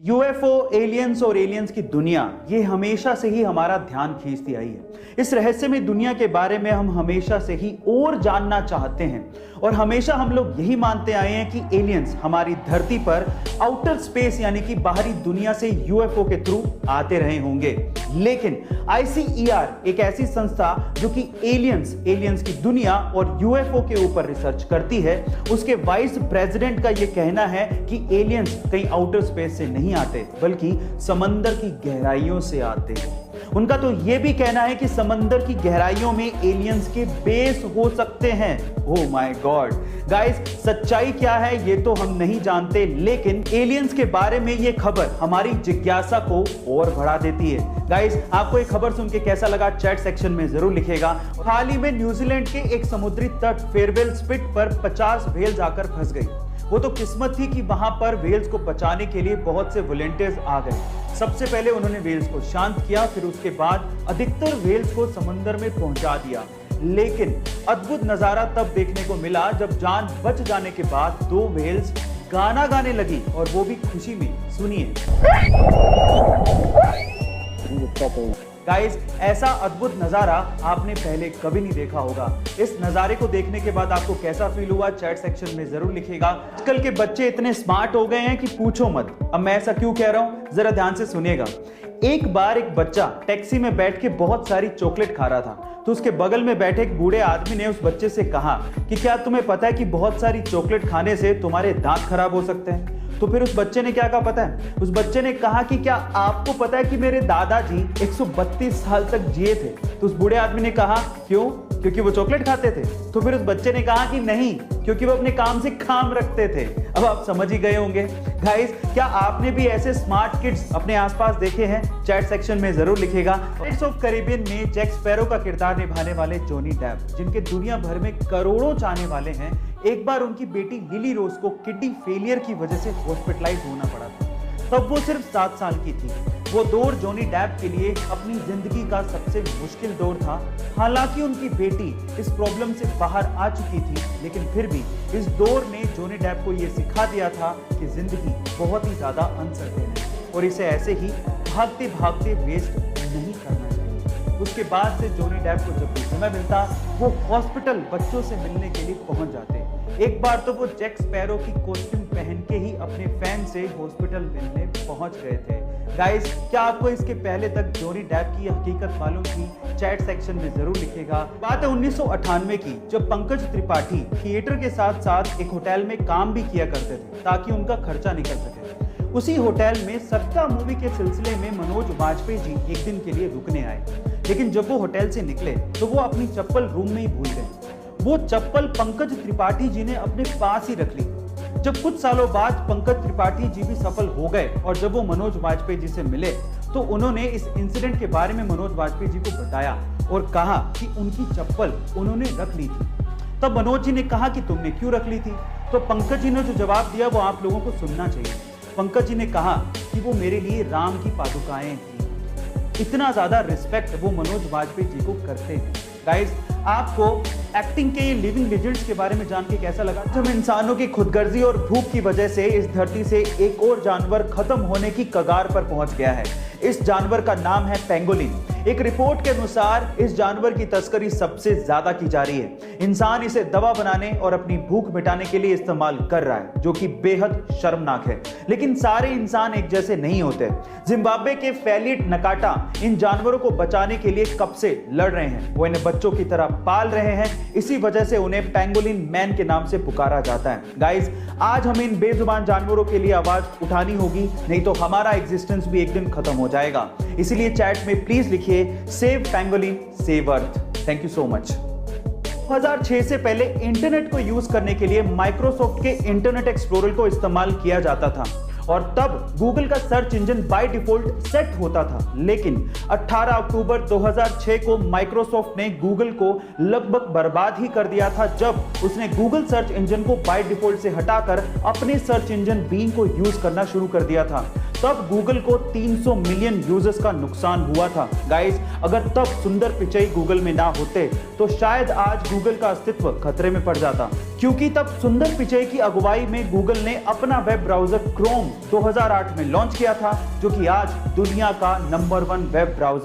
UFO, aliens और aliens की दुनिया ये हमेशा से ही हमारा ध्यान खींचती आई है। इस रहस्यमय दुनिया के बारे में हम हमेशा से ही और जानना चाहते हैं और हमेशा हम लोग यही मानते आए हैं कि एलियंस हमारी धरती पर आउटर स्पेस यानी कि बाहरी दुनिया से यूएफओ के थ्रू आते रहे होंगे। लेकिन आईसीईआर एक ऐसी संस्था जो कि एलियंस की दुनिया और यूएफओ के ऊपर रिसर्च करती है, उसके वाइस प्रेसिडेंट का यह कहना है कि एलियंस कहीं आउटर स्पेस से नहीं आते बल्कि समंदर की गहराइयों से आते हैं। उनका तो यह भी कहना है कि समंदर की गहराइयों में एलियंस के बेस हो सकते हैं। ओह माय गॉड गाइस, सच्चाई क्या है ये तो हम नहीं जानते, लेकिन एलियंस के बारे में ये खबर हमारी जिज्ञासा को और बढ़ा देती है। गाइस, आपको ये खबर सुन के कैसा लगा चैट सेक्शन में जरूर लिखिएगा। हाल ही में न्यूजीलैंड के एक समुद्री तट फेयरवेल स्पिट पर 50 व्हेल जाकर फंस गई। वो तो किस्मत थी कि वहां पर व्हेल्स को बचाने के लिए बहुत से वॉलंटियर्स आ गए। सबसे पहले उन्होंने व्हेल्स को शांत किया, फिर उसके बाद अधिकतर व्हेल्स को समंदर में पहुंचा दिया। लेकिन अद्भुत नजारा तब देखने को मिला जब जान बच जाने के बाद 2 व्हेल्स गाना गाने लगी, और वो भी खुशी में। सुनिए गाइस, ऐसा अद्भुत नजारा आपने पहले कभी नहीं देखा होगा। इस नजारे को देखने के बाद आपको कैसा फील हुआ चैट सेक्शन में जरूर लिखिएगा। आजकल के बच्चे इतने स्मार्ट हो गए हैं कि पूछो मत। अब मैं ऐसा क्यों कह रहा हूं, जरा ध्यान से सुनिएगा। एक बार एक बच्चा टैक्सी में बैठ के बहुत सारी चॉकलेट खा रहा था, तो उसके बगल में बैठे एक बूढ़े आदमी ने उस बच्चे से कहा कि क्या तुम्हें पता है कि बहुत सारी चॉकलेट खाने से तुम्हारे दांत खराब हो सकते हैं। तो फिर उस बच्चे ने क्या कहा पता है? उस बच्चे ने कहा कि क्या आपको पता है कि मेरे दादाजी 132 साल तक जिए थे। तो उस बूढ़े आदमी ने कहा क्यों? क्योंकि वो चॉकलेट खाते थे। तो फिर उस बच्चे ने कहा कि नहीं, क्योंकि वो अपने काम से काम रखते थे। अब आप समझ ही गए होंगे। गाइस, क्या आपने भी ऐसे स्मार्ट किड्स अपने आसपास देखे हैं? चैट सेक्शन में जरूर लिखिएगा। पायरेट्स ऑफ कैरिबियन में जैक स्पैरो का किरदार निभाने वाले जॉनी डेप, जिनके दुनिया भर में करोड़ों चाहने वाले हैं, एक बार उनकी बेटी लिली रोज को किडनी फेलियर की वजह से हॉस्पिटलाइज होना पड़ा था। तब वो सिर्फ 7 साल की थी। वो दौर जॉनी डेप के लिए अपनी जिंदगी का सबसे मुश्किल दौर था। हालांकि उनकी बेटी इस प्रॉब्लम से बाहर आ चुकी थी, लेकिन फिर भी इस दौर ने जॉनी डेप को यह सिखा दिया था कि जिंदगी बहुत ही ज्यादा अनसर्टेन है और इसे ऐसे ही भागते भागते वेस्ट नहीं करना चाहिए। उसके बाद से जॉनी डेप को जब भी समय मिलता, वो हॉस्पिटल बच्चों से मिलने के लिए पहुंच जाते। एक बार तो वो जैक स्पैरो की कॉस्ट्यूम पहन के ही अपने फैन से हॉस्पिटल मिलने पहुंच गए थे। गाइस, क्या आपको इसके पहले तक जॉनी डेप की हकीकत मालूम थी? चैट सेक्शन में जरूर लिखिएगा। बात है 1998 की, जब पंकज त्रिपाठी थिएटर के साथ साथ एक होटल में काम भी किया करते थे ताकि उनका खर्चा निकल सके। उसी होटल में सत्ता मूवी के सिलसिले में मनोज वाजपेयी जी एक दिन के लिए रुकने आए, लेकिन जब वो होटल से निकले तो वो अपनी चप्पल रूम में ही भूल गए। वो चप्पल पंकज त्रिपाठी जी ने अपने पास ही रख ली। जब कुछ सालों बाद पंकज त्रिपाठी जी भी सफल हो गए और जब वो मनोज वाजपेयी जी से मिले तो उन्होंने इस इंसिडेंट के बारे में मनोज वाजपेयी जी को बताया और कहा कि उनकी चप्पल उन्होंने रख ली थी। तब मनोज जी ने कहा कि तुमने क्यों रख ली थी? तो पंकज जी ने जो जवाब दिया वो आप लोगों को सुनना चाहिए। पंकज जी ने कहा कि वो मेरे लिए राम की पादुकाएं थी। इतना ज्यादा रिस्पेक्ट वो मनोज वाजपेयी जी को करते हैं। गाइस, आपको एक्टिंग के लिविंग लेजेंड्स के बारे में जान के कैसा लगा? जब इंसानों की खुदगर्जी और भूख की वजह से इस धरती से एक और जानवर खत्म होने की कगार पर पहुंच गया है। इस जानवर का नाम है पेंगोलिन। एक रिपोर्ट के अनुसार इस जानवर की तस्करी सबसे ज्यादा की जा रही है। इंसान इसे दवा बनाने और अपनी भूख मिटाने के लिए इस्तेमाल कर रहा है, जो कि बेहद शर्मनाक है। लेकिन सारे इंसान एक जैसे नहीं होते। जिम्बाब्वे के फैलिट नकाटा इन जानवरों को बचाने के लिए कब से लड़ रहे हैं। वो इन्हें बच्चों की तरह पाल रहे हैं, इसी वजह से उन्हें पेंगोलिन मैन के नाम से पुकारा जाता है। गाइस, आज हमें इन बेजुबान जानवरों के लिए आवाज उठानी होगी, नहीं तो हमारा एग्जिस्टेंस भी एक दिन खत्म हो जाएगा। इसीलिए चैट में प्लीज लिखिए save pangolin, save earth. Thank you so much. 2006 से पहले इंटरनेट को यूज करने के लिए माइक्रोसॉफ्ट के इंटरनेट एक्सप्लोरर को इस्तेमाल किया जाता था और तब गूगल का search engine by default set होता था। लेकिन 18 अक्टूबर 2006 को माइक्रोसॉफ्ट ने गूगल को लगभग बर्बाद ही कर दिया था जब उसने गूगल सर्च इंजन को बाय डिफॉल्ट से हटाकर अपने सर्च इंजन बींग को यूज करना शुरू कर दिया था। तब गूगल को 300 मिलियन यूजर्स का नुकसान हुआ था। गाइस, अगर तब सुंदर पिचई गूगल में ना होते तो शायद आज गूगल का अस्तित्व खतरे में पड़ जाता, क्योंकि तब सुंदर पिचई की अगुवाई में गूगल ने अपना वेब ब्राउजर क्रोम 2008 में लॉन्च किया था, जो कि आज दुनिया का नंबर 1 वेब ब्राउजर